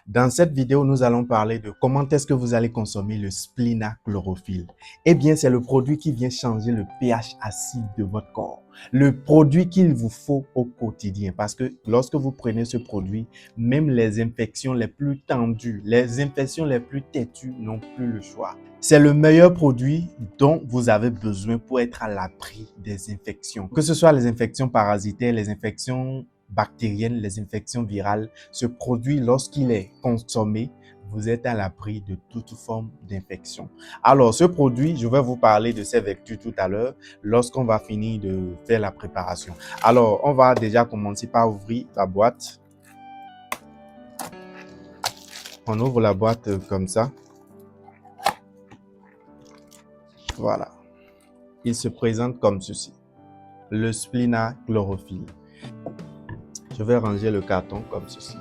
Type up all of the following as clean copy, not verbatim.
Dans cette vidéo, nous allons parler de comment est-ce que vous allez consommer le Splina-chlorophylle. Eh bien, c'est le produit qui vient changer le pH acide de votre corps. Le produit qu'il vous faut au quotidien. Parce que lorsque vous prenez ce produit, même les infections les plus tendues, les infections les plus têtues n'ont plus le choix. C'est le meilleur produit dont vous avez besoin pour être à l'abri des infections. Que ce soit les infections parasitaires, les infections bactériennes, les infections virales, ce produit, lorsqu'il est consommé, vous êtes à l'abri de toute forme d'infection. Alors, ce produit, je vais vous parler de ses vertus tout à l'heure lorsqu'on va finir de faire la préparation. Alors, on va déjà commencer par ouvrir la boîte. On ouvre la boîte comme ça. Voilà. Il se présente comme ceci. Le Splina-chlorophylle. Je vais ranger le carton comme ceci.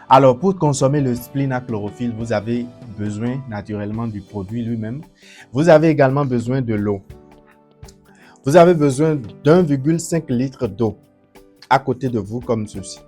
Alors, pour consommer le Splina-chlorophylle, vous avez besoin naturellement du produit lui-même. Vous avez également besoin de l'eau. Vous avez besoin d'1,5 litre d'eau à côté de vous comme ceci.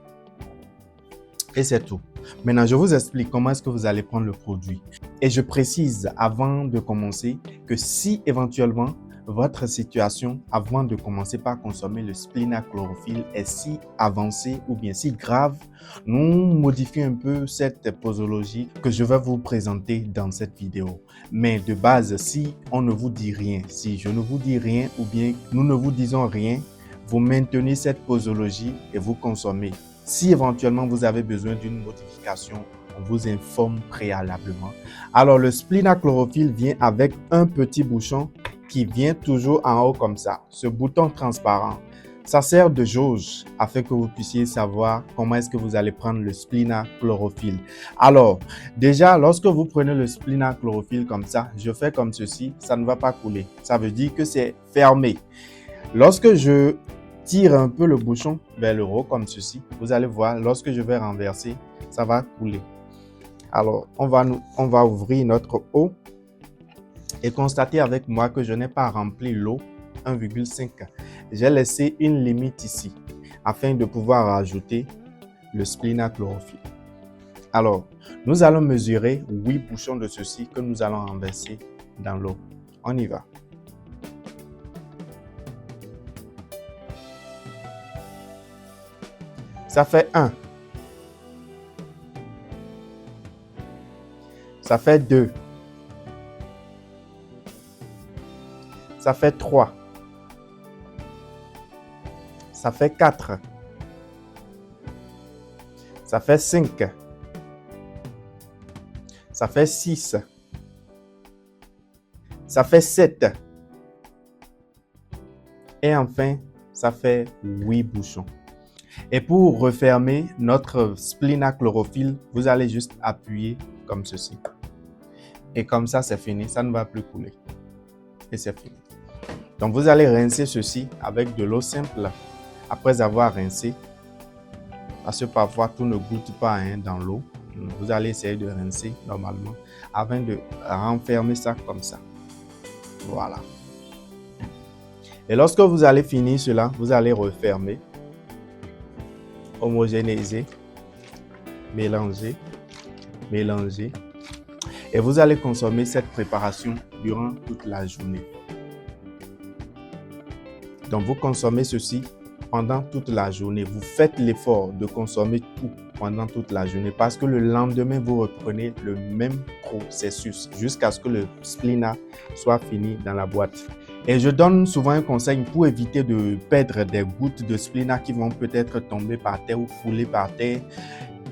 Et c'est tout. Maintenant, je vous explique comment est-ce que vous allez prendre le produit. Et je précise avant de commencer que si éventuellement votre situation avant de commencer par consommer le Splina-chlorophylle est si avancée ou bien si grave, nous modifions un peu cette posologie que je vais vous présenter dans cette vidéo. Mais de base, si on ne vous dit rien, si je ne vous dis rien ou bien nous ne vous disons rien, vous maintenez cette posologie et vous consommez. Si éventuellement vous avez besoin d'une modification, on vous informe préalablement. Alors le Splina-chlorophylle vient avec un petit bouchon qui vient toujours en haut comme ça, ce bouton transparent. Ça sert de jauge afin que vous puissiez savoir comment est-ce que vous allez prendre le Splina-chlorophylle. Alors, déjà, lorsque vous prenez le Splina-chlorophylle comme ça, je fais comme ceci, ça ne va pas couler. Ça veut dire que c'est fermé. Lorsque je tire un peu le bouchon vers le haut comme ceci, vous allez voir, lorsque je vais renverser, ça va couler. Alors, on va ouvrir notre eau et constater avec moi que je n'ai pas rempli l'eau 1,5. J'ai laissé une limite ici afin de pouvoir ajouter le Splina-chlorophylle. Alors, nous allons mesurer 8 bouchons de ceci que nous allons renverser dans l'eau. On y va. Ça fait 1. Ça fait 2. Ça fait 3. Ça fait 4. Ça fait 5. Ça fait 6. Ça fait 7. Et enfin, ça fait 8 bouchons. Et pour refermer notre Splina-chlorophylle, vous allez juste appuyer comme ceci. Et comme ça, c'est fini. Ça ne va plus couler. Et c'est fini. Donc, vous allez rincer ceci avec de l'eau simple. Après avoir rincé, parce que parfois, tout ne goûte pas dans l'eau. Vous allez essayer de rincer normalement afin de renfermer ça comme ça. Voilà. Et lorsque vous allez finir cela, vous allez refermer, homogénéiser, mélanger, mélanger. Et vous allez consommer cette préparation durant toute la journée. Donc, vous consommez ceci pendant toute la journée. Vous faites l'effort de consommer tout pendant toute la journée parce que le lendemain, vous reprenez le même processus jusqu'à ce que le Splina soit fini dans la boîte. Et je donne souvent un conseil pour éviter de perdre des gouttes de Splina qui vont peut-être tomber par terre ou couler par terre.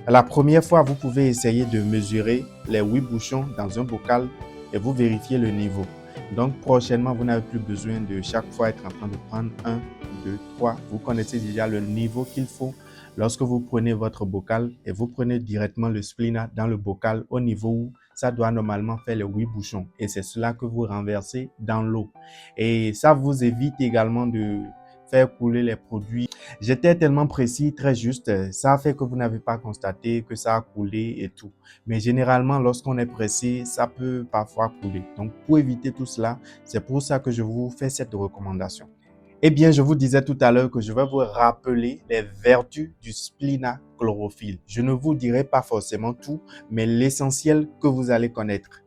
La première fois, vous pouvez essayer de mesurer les 8 bouchons dans un bocal et vous vérifiez le niveau. Donc, prochainement, vous n'avez plus besoin de chaque fois être en train de prendre 1, 2, 3. Vous connaissez déjà le niveau qu'il faut lorsque vous prenez votre bocal et vous prenez directement le Splina dans le bocal au niveau où ça doit normalement faire les 8 bouchons. Et c'est cela que vous renversez dans l'eau. Et ça vous évite également de faire couler les produits. J'étais tellement précis, très juste, ça a fait que vous n'avez pas constaté que ça a coulé et tout. Mais généralement, lorsqu'on est pressé, ça peut parfois couler. Donc, pour éviter tout cela, c'est pour ça que je vous fais cette recommandation. Eh bien, je vous disais tout à l'heure que je vais vous rappeler les vertus du splénachlorophylle. Je ne vous dirai pas forcément tout, mais l'essentiel que vous allez connaître.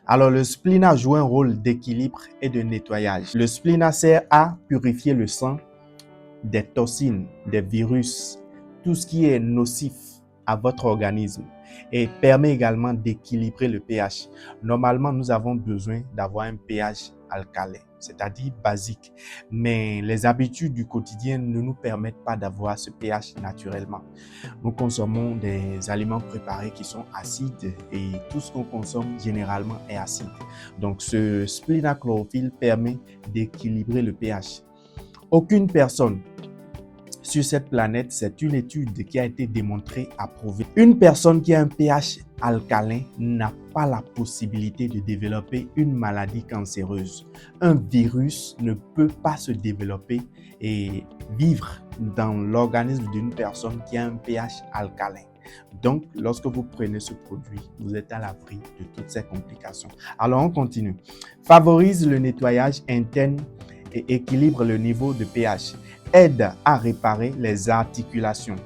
Alors, le spléna joue un rôle d'équilibre et de nettoyage. Le spléna sert à purifier le sang des toxines, des virus, tout ce qui est nocif à votre organisme et permet également d'équilibrer le pH. Normalement, nous avons besoin d'avoir un pH alcalin, c'est-à-dire basique, mais les habitudes du quotidien ne nous permettent pas d'avoir ce pH naturellement. Nous consommons des aliments préparés qui sont acides et tout ce qu'on consomme généralement est acide. Donc, ce splénachlorophylle permet d'équilibrer le pH. Aucune personne sur cette planète, c'est une étude qui a été démontrée, approuvée. Une personne qui a un pH alcalin n'a pas la possibilité de développer une maladie cancéreuse. Un virus ne peut pas se développer et vivre dans l'organisme d'une personne qui a un pH alcalin. Donc, lorsque vous prenez ce produit, vous êtes à l'abri de toutes ces complications. Alors, on continue. Favorise le nettoyage interne et équilibre le niveau de pH. Aide à réparer les articulations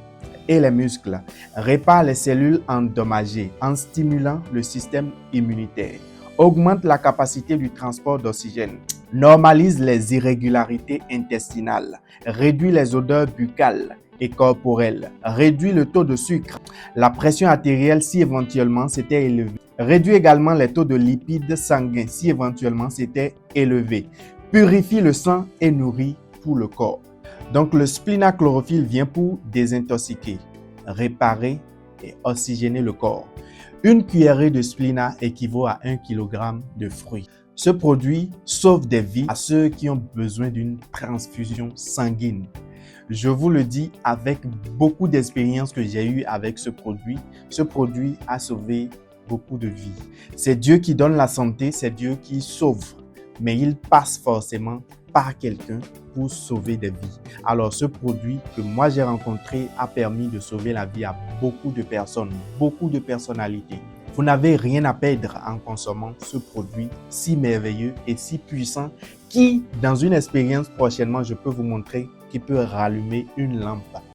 et les muscles. Répare les cellules endommagées en stimulant le système immunitaire. Augmente la capacité du transport d'oxygène. Normalise les irrégularités intestinales. Réduit les odeurs buccales et corporelles. Réduit le taux de sucre. La pression artérielle si éventuellement c'était élevé. Réduit également les taux de lipides sanguins si éventuellement c'était élevé. Purifie le sang et nourrit tout le corps. Donc, le splénachlorophylle vient pour désintoxiquer, réparer et oxygéner le corps. Une cuillerée de spléna équivaut à 1 kg de fruits. Ce produit sauve des vies à ceux qui ont besoin d'une transfusion sanguine. Je vous le dis avec beaucoup d'expérience que j'ai eue avec ce produit a sauvé beaucoup de vies. C'est Dieu qui donne la santé, c'est Dieu qui sauve, mais il passe forcément par quelqu'un pour sauver des vies. Alors, ce produit que moi j'ai rencontré a permis de sauver la vie à beaucoup de personnes, beaucoup de personnalités. Vous n'avez rien à perdre en consommant ce produit si merveilleux et si puissant qui, dans une expérience prochainement, je peux vous montrer, qui peut rallumer une lampe.